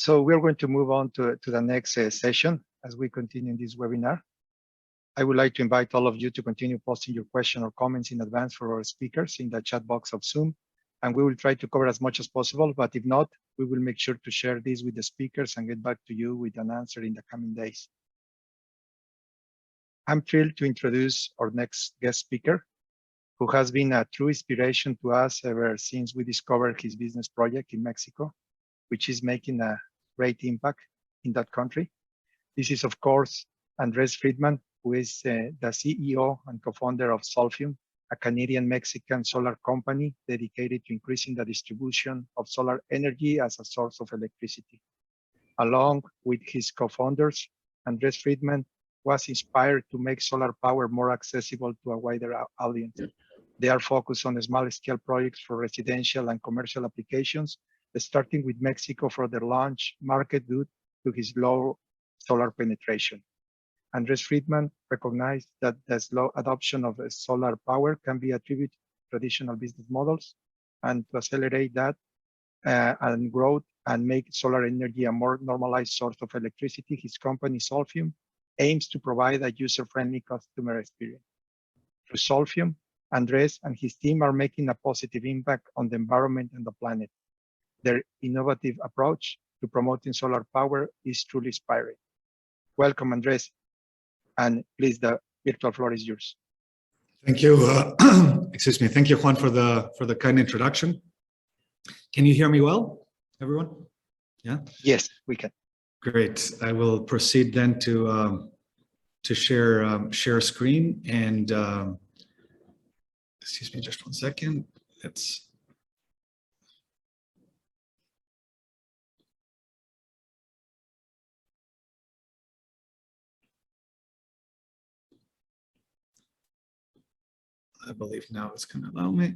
So we're going to move on to the next session as we continue this webinar. I would like to invite all of you to continue posting your questions or comments in advance for our speakers in the chat box of Zoom. And we will try to cover as much as possible, but if not, we will make sure to share this with the speakers and get back to you with an answer in the coming days. I'm thrilled to introduce our next guest speaker, who has been a true inspiration to us ever since we discovered his business project in Mexico, which is making a great impact in that country. This is, of course, Andres Friedman, who is the CEO and co-founder of Solfium, a Canadian-Mexican solar company dedicated to increasing the distribution of solar energy as a source of electricity. Along with his co-founders, Andres Friedman was inspired to make solar power more accessible to a wider audience. They are focused on small-scale projects for residential and commercial applications, starting with Mexico for their launch market due to his low solar penetration. Andres Friedman recognized that the slow adoption of solar power can be attributed to traditional business models, and to accelerate that and growth and make solar energy a more normalized source of electricity, his company Solfium aims to provide a user-friendly customer experience. Through Solfium, Andres and his team are making a positive impact on the environment and the planet. Their innovative approach to promoting solar power is truly inspiring. Welcome, Andres. And please, the virtual floor is yours. Thank you. Excuse me. Thank you, Juan, for the kind introduction. Can you hear me well, everyone? Yeah. Yes, we can. Great. I will proceed then to share screen and excuse me, just one second. I believe now it's going to allow me.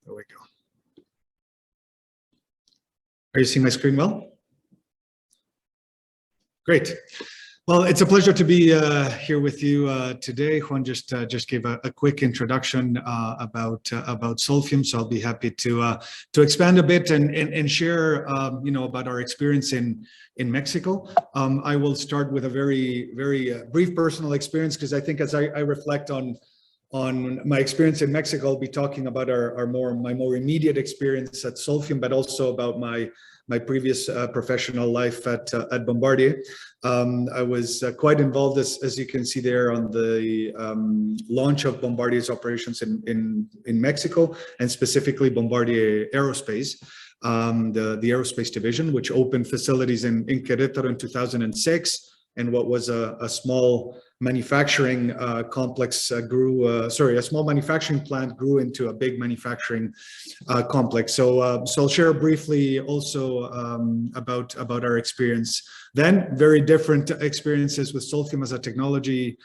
There we go. Are you seeing my screen well? Great. Well, it's a pleasure to be here with you today. Juan just gave a quick introduction about Solfium, so I'll be happy to expand a bit and share about our experience in Mexico. I will start with a very brief personal experience, because I think as I reflect on my experience in Mexico, I'll be talking about my more immediate experience at Solfium, but also about my previous professional life at Bombardier. I was quite involved, as you can see there, on the launch of Bombardier's operations in Mexico, and specifically Bombardier Aerospace, the aerospace division, which opened facilities in Querétaro in 2006, and what was a small manufacturing complex a small manufacturing plant grew into a big manufacturing complex. So I'll share briefly also about our experience then. Very different experiences with Solfium as a technology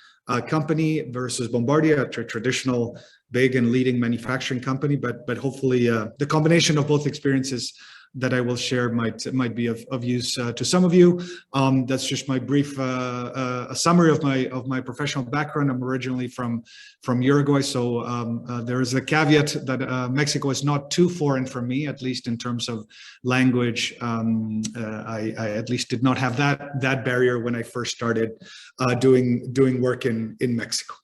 company versus Bombardier, a traditional big and leading manufacturing company, but hopefully the combination of both experiences that I will share might be of use to some of you. That's just my brief a summary of my professional background. I'm originally from Uruguay, so there is a caveat that Mexico is not too foreign for me, at least in terms of language. I at least did not have that barrier when I first started doing work in Mexico.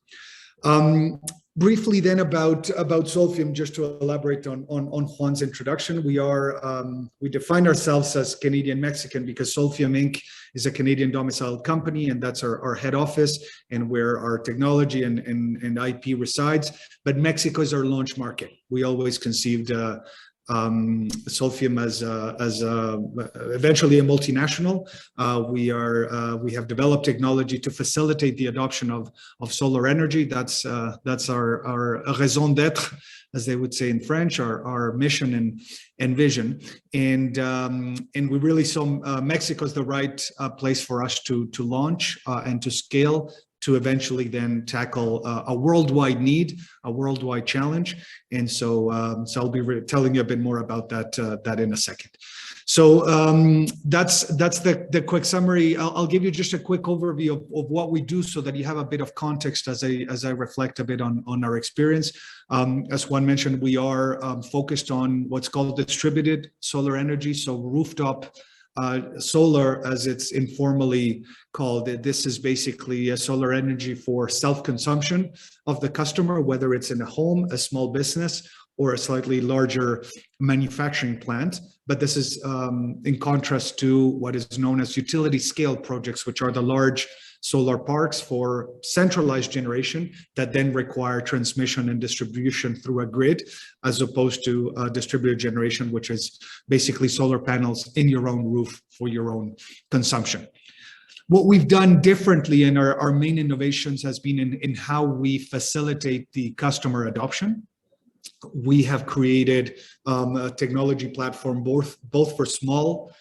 Briefly then about Solfium, just to elaborate on Juan's introduction, we define ourselves as Canadian Mexican because Solfium Inc. is a Canadian domiciled company, and that's our head office and where our technology and IP resides. But Mexico is our launch market. We always conceived Solfium as eventually a multinational. We have developed technology to facilitate the adoption of solar energy. That's our raison d'être, as they would say in French, our mission and vision. And we really saw Mexico as the right place for us to launch and to scale, to eventually then tackle a worldwide need, a worldwide challenge. And so I'll be telling you a bit more about that in a second. So that's the quick summary. I'll give you just a quick overview of what we do so that you have a bit of context as I reflect a bit on our experience. As Juan mentioned, we are focused on what's called distributed solar energy, so rooftop solar, as it's informally called, this is basically solar energy for self-consumption of the customer, whether it's in a home, a small business, or a slightly larger manufacturing plant. But this is in contrast to what is known as utility scale projects, which are the large solar parks for centralized generation that then require transmission and distribution through a grid, as opposed to distributed generation, which is basically solar panels in your own roof for your own consumption. What we've done differently in our main innovations has been in how we facilitate the customer adoption. We have created a technology platform both for small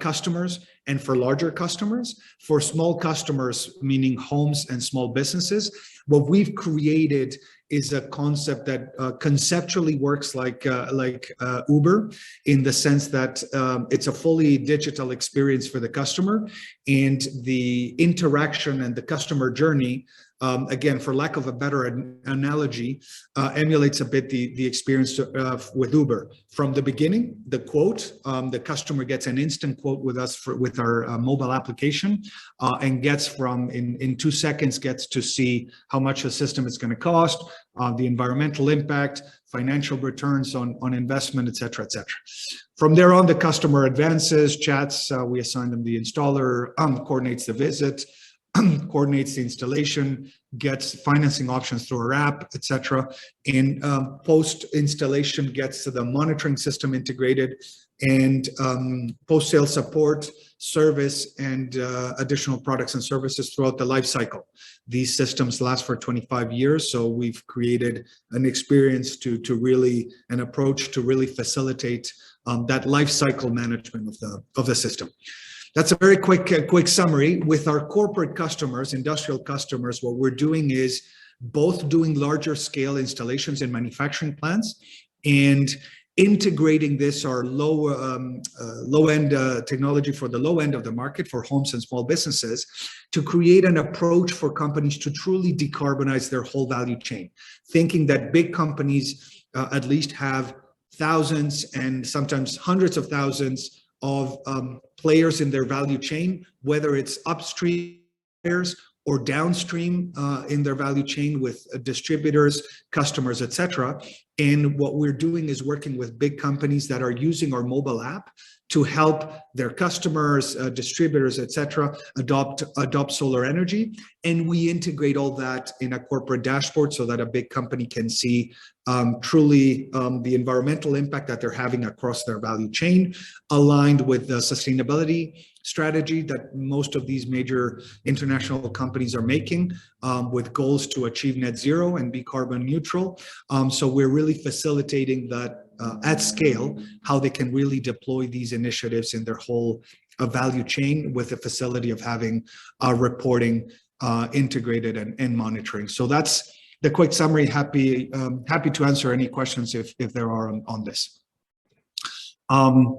customers and for larger customers. For small customers, meaning homes and small businesses, what we've created is a concept that conceptually works like Uber, in the sense that it's a fully digital experience for the customer, and the interaction and the customer journey, again, for lack of a better analogy, emulates a bit the experience with Uber. From the beginning, the quote, the customer gets an instant quote with us with our mobile application, and gets in 2 seconds, gets to see how much the system is going to cost, the environmental impact, financial returns on investment, et cetera, et cetera. From there on, the customer advances, chats, we assign them the installer, coordinates the visit, coordinates the installation, gets financing options through our app, etc. And post-installation gets to the monitoring system integrated, and post-sale support, service, and additional products and services throughout the life cycle. These systems last for 25 years, so we've created an experience an approach to really facilitate that life cycle management of the system. That's a very quick summary. With our corporate customers, industrial customers, what we're doing is both doing larger scale installations in manufacturing plants and integrating our low-end technology for the low end of the market, for homes and small businesses, to create an approach for companies to truly decarbonize their whole value chain. Thinking that big companies at least have thousands and sometimes hundreds of thousands of players in their value chain, whether it's upstream players or downstream in their value chain with distributors, customers, etc. And what we're doing is working with big companies that are using our mobile app to help their customers, distributors, etc., adopt solar energy. And we integrate all that in a corporate dashboard so that a big company can see truly the environmental impact that they're having across their value chain, aligned with the sustainability strategy that most of these major international companies are making, with goals to achieve net zero and be carbon neutral. So we're really facilitating that at scale, how they can really deploy these initiatives in their whole value chain, with the facility of having reporting integrated and monitoring. So that's the quick summary. Happy to answer any questions if there are on this.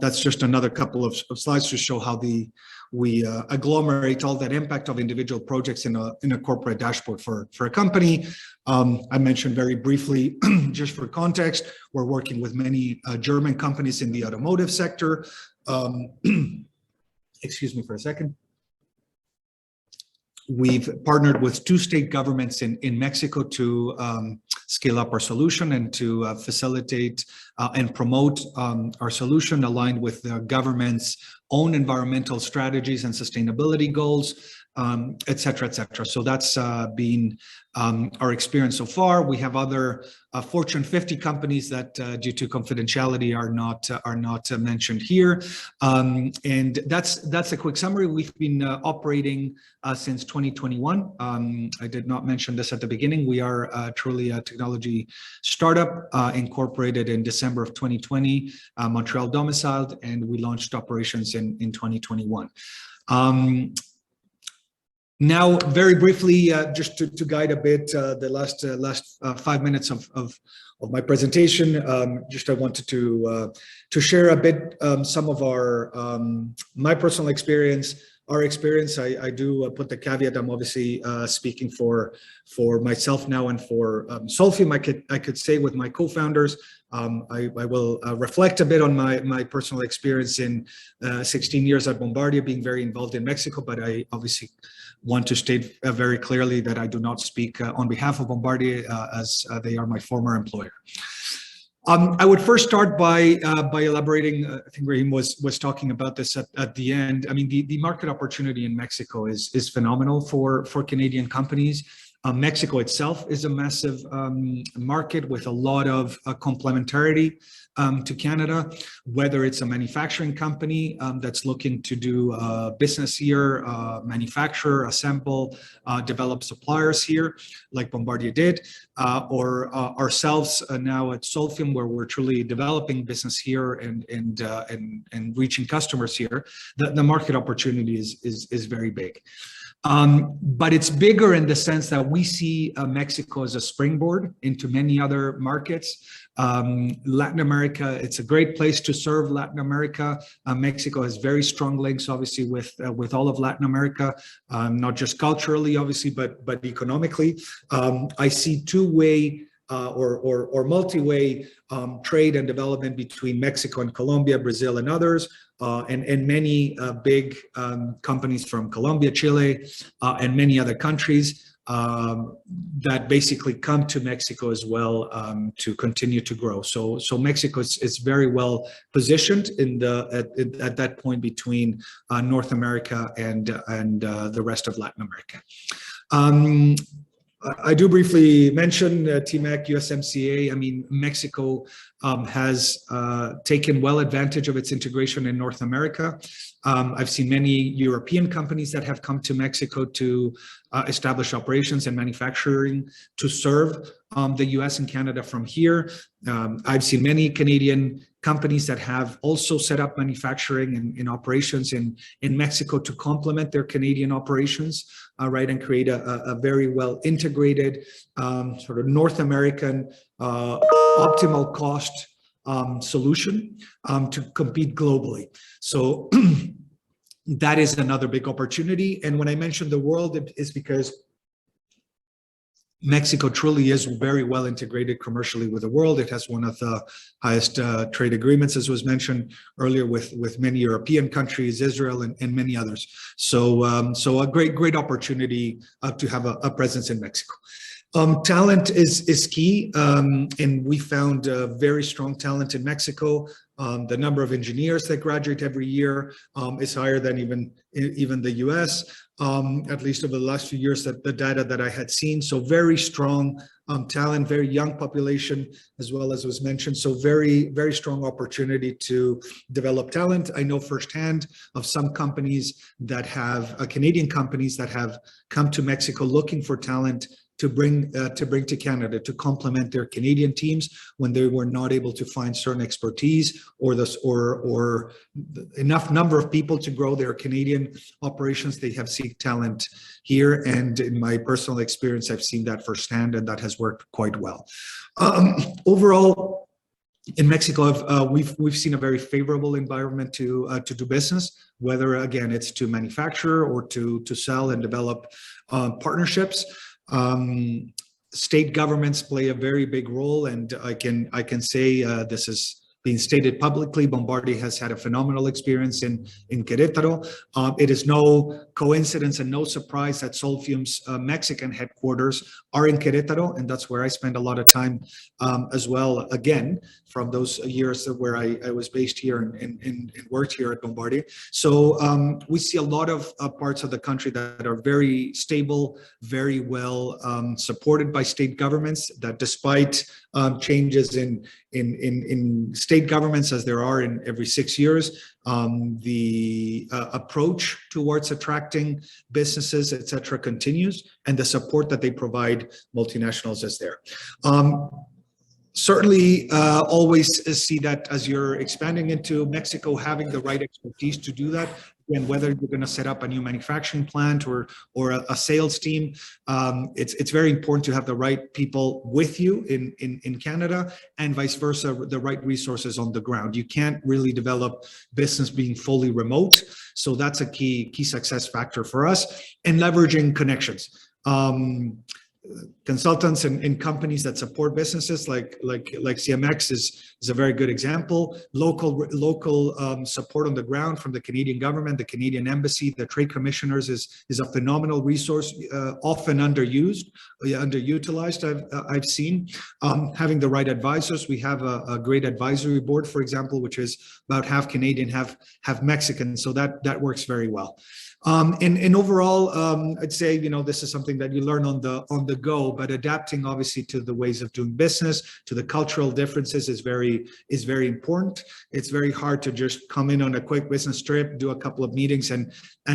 That's just another couple of slides to show how we agglomerate all that impact of individual projects in a corporate dashboard for a company. I mentioned very briefly, just for context, we're working with many German companies in the automotive sector. Excuse me for a second. We've partnered with 2 state governments in Mexico to scale up our solution and to facilitate and promote our solution aligned with the government's own environmental strategies and sustainability goals, et cetera, et cetera. So that's been our experience so far. We have other Fortune 50 companies that, due to confidentiality, are not mentioned here. And that's a quick summary. We've been operating since 2021. I did not mention this at the beginning. We are truly a technology startup incorporated in December of 2020, Montreal domiciled, and we launched operations in 2021. Now, very briefly, just to guide a bit the last 5 minutes of my presentation, I wanted to share a bit some of my personal experience our experience, I do put the caveat. I'm obviously speaking for myself now and for Solfium. I could say with my co-founders, I will reflect a bit on my personal experience in 16 years at Bombardier, being very involved in Mexico, but I obviously want to state very clearly that I do not speak on behalf of Bombardier, as they are my former employer. I would first start by elaborating. I think Raheem was talking about this at the end. I mean, the market opportunity in Mexico is phenomenal for Canadian companies. Mexico itself is a massive market with a lot of complementarity to Canada, whether it's a manufacturing company that's looking to do business here, manufacture, assemble, develop suppliers here, like Bombardier did, or ourselves now at Solfium, where we're truly developing business here and reaching customers here. The market opportunity is very big. But it's bigger in the sense that we see Mexico as a springboard into many other markets. Latin America, it's a great place to serve Latin America. Mexico has very strong links, obviously, with all of Latin America, not just culturally, obviously, but economically. I see two-way or multi-way trade and development between Mexico and Colombia, Brazil, and others. And many big companies from Colombia, Chile, and many other countries that basically come to Mexico as well to continue to grow. So Mexico is very well positioned at that point between North America and the rest of Latin America. I do briefly mention TMEC, USMCA. I mean, Mexico has taken well advantage of its integration in North America. I've seen many European companies that have come to Mexico to establish operations and manufacturing to serve the US and Canada from here. I've seen many Canadian companies that have also set up manufacturing and operations in Mexico to complement their Canadian operations, right, and create a very well integrated sort of North American optimal cost solution to compete globally. So that is another big opportunity. And when I mention the world, it's because Mexico truly is very well integrated commercially with the world. It has one of the highest trade agreements, as was mentioned earlier, with many European countries, Israel, and many others. So a great opportunity to have a presence in Mexico. Talent is key, and we found very strong talent in Mexico. The number of engineers that graduate every year is higher than even the US, at least over the last few years, that the data that I had seen. So very strong talent, very young population, as well as was mentioned. So very strong opportunity to develop talent. I know firsthand of some companies that have Canadian companies that have come to Mexico looking for talent to bring to Canada to complement their Canadian teams when they were not able to find certain expertise or enough number of people to grow their Canadian operations. They have sought talent here, and in my personal experience, I've seen that firsthand, and that has worked quite well. Overall, in Mexico, we've seen a very favorable environment to do business, whether again it's to manufacture or to sell and develop partnerships. State governments play a very big role, and I can say this is being stated publicly. Bombardier has had a phenomenal experience in Querétaro. It is no coincidence and no surprise that Solfium's Mexican headquarters are in Querétaro, and that's where I spend a lot of time as well, again, from those years where I was based here and worked here at Bombardier. So we see a lot of parts of the country that are very stable, very well supported by state governments, that despite changes in state governments, as there are in every 6 years, the approach towards attracting businesses, et cetera, continues, and the support that they provide multinationals is there. Certainly always see that as you're expanding into Mexico, having the right expertise to do that again, whether you're going to set up a new manufacturing plant or a sales team, it's very important to have the right people with you in Canada, and vice versa, the right resources on the ground. You can't really develop business being fully remote. So that's a key success factor for us, and leveraging connections. Consultants and companies that support businesses like CMX is a very good example. Local support on the ground from the Canadian government, the Canadian Embassy, the trade commissioners is a phenomenal resource, often underutilized. I've seen. Having the right advisors. We have a great advisory board, for example, which is about half Canadian, half Mexican. So that works very well. And overall, I'd say, this is something that you learn on the go, but adapting obviously to the ways of doing business, to the cultural differences is very important. It's very hard to just come in on a quick business trip, do a couple of meetings and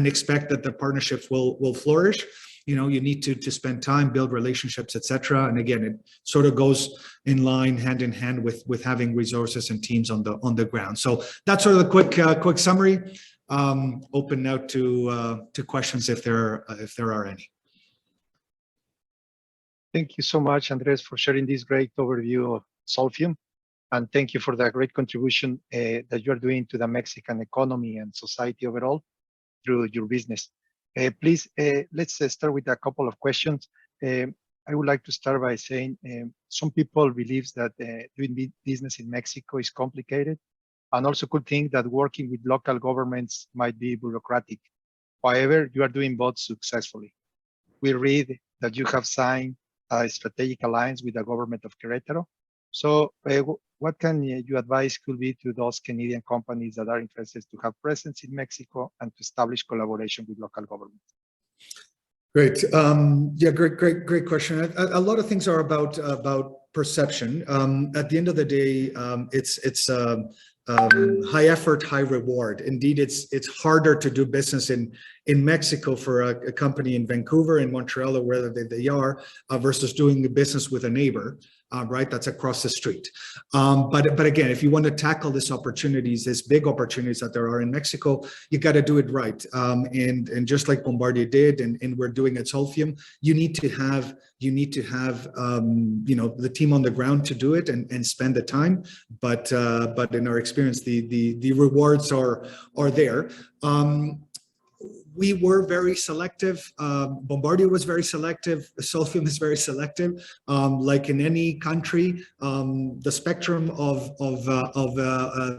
expect that the partnerships will flourish. You need to spend time, build relationships, etc. And again, it sort of goes hand in hand with having resources and teams on the ground. So that's sort of the quick summary. Open now to questions if there are any. Thank you so much, Andres, for sharing this great overview of Solfium. And thank you for the great contribution that you're doing to the Mexican economy and society overall through your business. Please, let's start with a couple of questions. I would like to start by saying some people believe that doing business in Mexico is complicated, and also could think that working with local governments might be bureaucratic. However, you are doing both successfully. We read that you have signed a strategic alliance with the government of Querétaro. So what can you advise could be to those Canadian companies that are interested to have presence in Mexico and to establish collaboration with local governments? Great. Yeah, great question. A lot of things are about perception. At the end of the day, it's high effort, high reward. Indeed, it's harder to do business in Mexico for a company in Vancouver, in Montreal, or wherever they are, versus doing the business with a neighbor, right? That's across the street. But again, if you want to tackle these big opportunities that there are in Mexico, you got to do it right. And just like Bombardier did, and we're doing at Solfium, you need to have the team on the ground to do it and spend the time. But in our experience, the rewards are there. We were very selective. Bombardier was very selective. Solfium is very selective. Like in any country, the spectrum of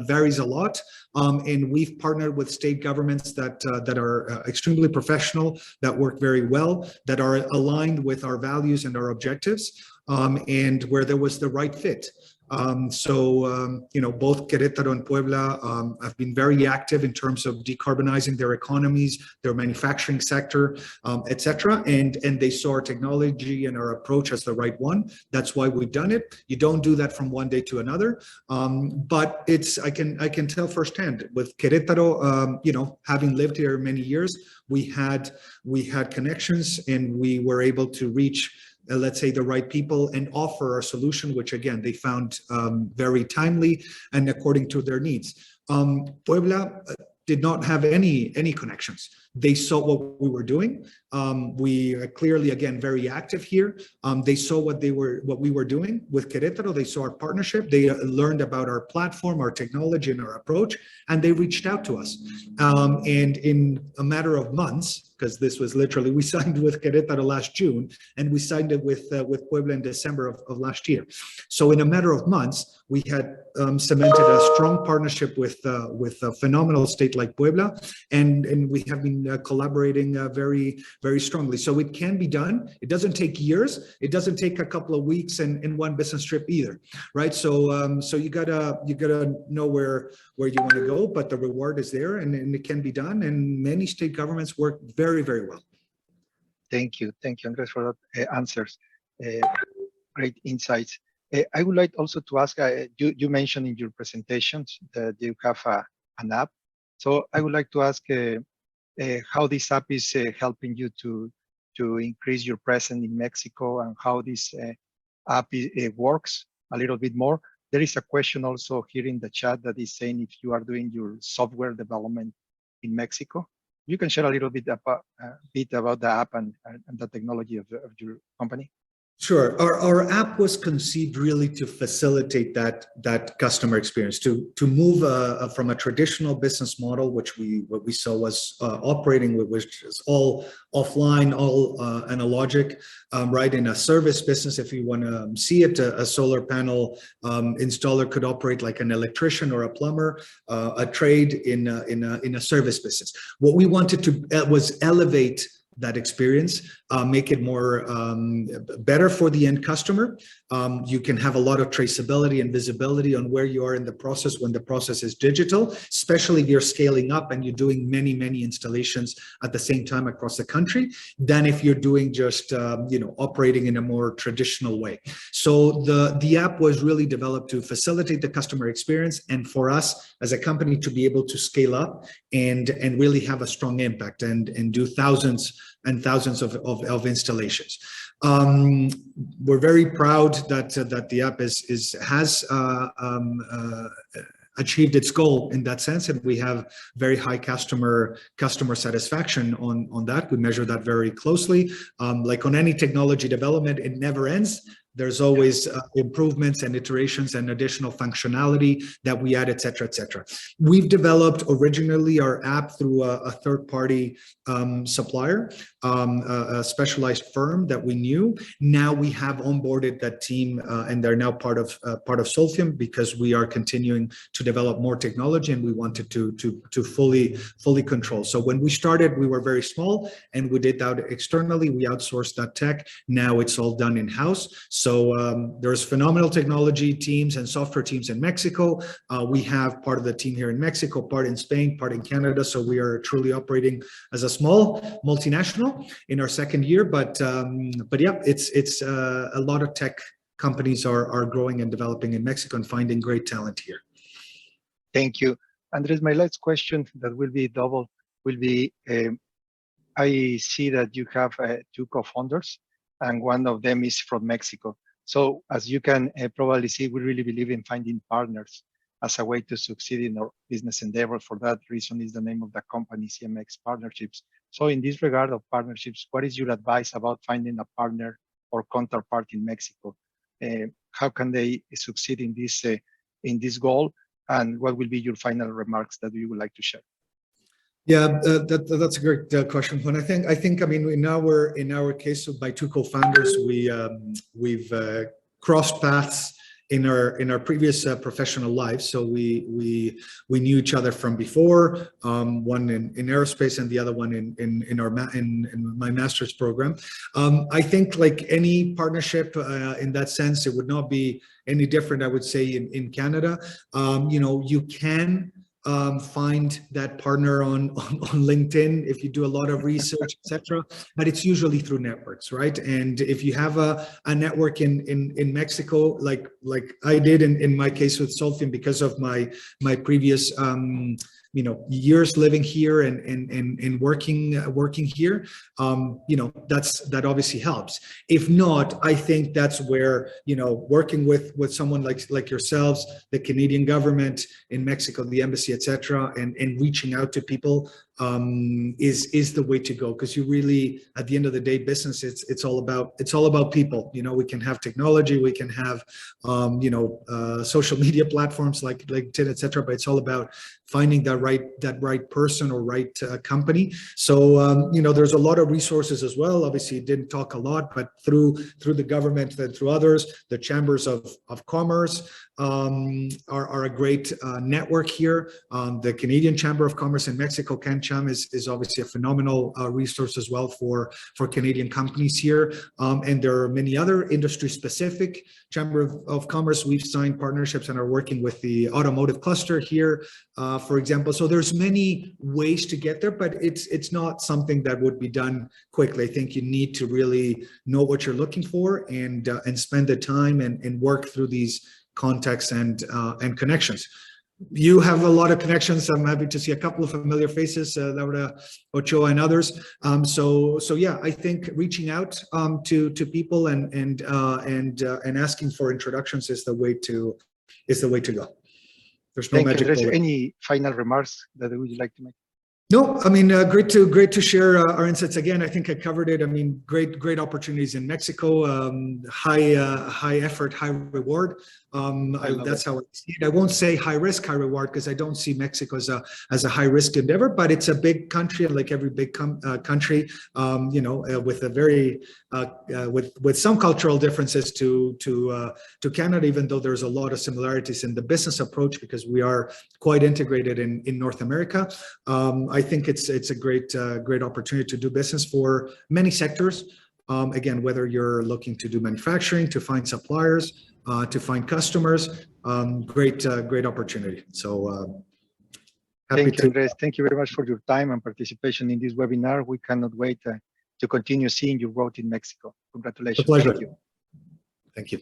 varies a lot. And we've partnered with state governments that are extremely professional, that work very well, that are aligned with our values and our objectives, and where there was the right fit. Both Querétaro and Puebla have been very active in terms of decarbonizing their economies, their manufacturing sector, etc. And they saw our technology and our approach as the right one. That's why we've done it. You don't do that from one day to another. But I can tell firsthand with Querétaro, having lived here many years, we had connections, and we were able to reach let's say the right people and offer a solution, which again, they found very timely and according to their needs. Puebla did not have any connections. They saw what we were doing. We are clearly, again, very active here. They saw what we were doing with Querétaro. They saw our partnership. They learned about our platform, our technology, and our approach, and they reached out to us. And in a matter of months, because this was literally, we signed with Querétaro last June, and we signed it with Puebla in December of last year. So in a matter of months, we had cemented a strong partnership with a phenomenal state like Puebla, and we have been collaborating very, very strongly. So it can be done. It doesn't take years. It doesn't take a couple of weeks and one business trip either, right? So you gotta know where you want to go, but the reward is there, and it can be done. And many state governments work very, very well. Thank you, Andres, for that answers. Great insights. I would like also to ask, you mentioned in your presentations that you have an app. So I would like to ask how this app is helping you to increase your presence in Mexico, and how this app works a little bit more. There is a question also here in the chat that is saying if you are doing your software development in Mexico. You can share a little bit about the app and the technology of your company. Sure. Our app was conceived really to facilitate that customer experience, to move from a traditional business model, what we saw was operating with, which is all offline, all analogic, right? In a service business, if you want to see it, a solar panel installer could operate like an electrician or a plumber, a trade in a service business. What we wanted to was elevate that experience, make it more better for the end customer. You can have a lot of traceability and visibility on where you are in the process when the process is digital, especially if you're scaling up and you're doing many installations at the same time across the country, than if you're doing just operating in a more traditional way. So the app was really developed to facilitate the customer experience, and for us as a company to be able to scale up and really have a strong impact and do thousands and thousands of installations. We're very proud that the app has achieved its goal in that sense, and we have very high customer satisfaction on that. We measure that very closely. Like on any technology development, it never ends. There's always improvements and iterations and additional functionality that we add, et cetera, et cetera. We've developed originally our app through a third-party supplier, a specialized firm that we knew. Now we have onboarded that team, and they're now part of Solfium, because we are continuing to develop more technology, and we wanted to fully control. So when we started, we were very small, and we did that externally. We outsourced that tech. Now it's all done in-house. So there's phenomenal technology teams and software teams in Mexico. We have part of the team here in Mexico, part in Spain, part in Canada. So we are truly operating as a small multinational in our second year. But yeah, it's a lot of tech companies are growing and developing in Mexico and finding great talent here. Thank you. Andres, my last question that will be double will be, I see that you have two co-founders, and one of them is from Mexico. So as you can probably see, we really believe in finding partners as a way to succeed in our business endeavor. For that reason is the name of the company, CMX Partnerships. So in this regard of partnerships, what is your advice about finding a partner or counterpart in Mexico? How can they succeed in this goal? And what will be your final remarks that you would like to share? Yeah, that's a great question, Juan. I think I mean, in our case, by two co-founders, we've crossed paths in our previous professional lives. So we knew each other from before. One in aerospace, and the other one in my master's program. I think like any partnership in that sense, it would not be any different. I would say in Canada, you can find that partner on LinkedIn if you do a lot of research, etc. But it's usually through networks, right? And if you have a network in Mexico, like I did in my case with Solfium, because of my previous years living here and working here, that obviously helps. If not, I think that's where working with someone like yourselves, the Canadian government in Mexico, the embassy, etc., and reaching out to people is the way to go, because you really, at the end of the day, business, it's all about people. We can have technology, we can have social media platforms like LinkedIn, etc., but it's all about finding that right person or right company. So there's a lot of resources as well. Obviously, didn't talk a lot, but through the government and through others, the chambers of commerce are a great network here. The Canadian Chamber of Commerce in Mexico, CanCham, is obviously a phenomenal resource as well for Canadian companies here. And there are many other industry-specific Chamber of Commerce. We've signed partnerships and are working with the automotive cluster here, for example. So there's many ways to get there, but it's not something that would be done quickly. I think you need to really know what you're looking for and spend the time and work through these contacts and connections. You have a lot of connections. I'm happy to see a couple of familiar faces, Laura, Ochoa, and others. So yeah, I think reaching out to people and asking for introductions is the way to go. There's no magic bullet. Any final remarks that would you like to make? No, I mean, great to share our insights again. I think I covered it. I mean, great opportunities in Mexico. High effort, high reward. That's how I see it. I won't say high risk, high reward, because I don't see Mexico as a high risk endeavor. But it's a big country, and like every big country, with a very with some cultural differences to Canada, even though there's a lot of similarities in the business approach because we are quite integrated in North America. I think it's a great opportunity to do business for many sectors. Again, whether you're looking to do manufacturing, to find suppliers, to find customers, great opportunity. So thank you, Andres. Thank you very much for your time and participation in this webinar. We cannot wait to continue seeing your growth in Mexico. Congratulations. A pleasure. Thank you. Thank you.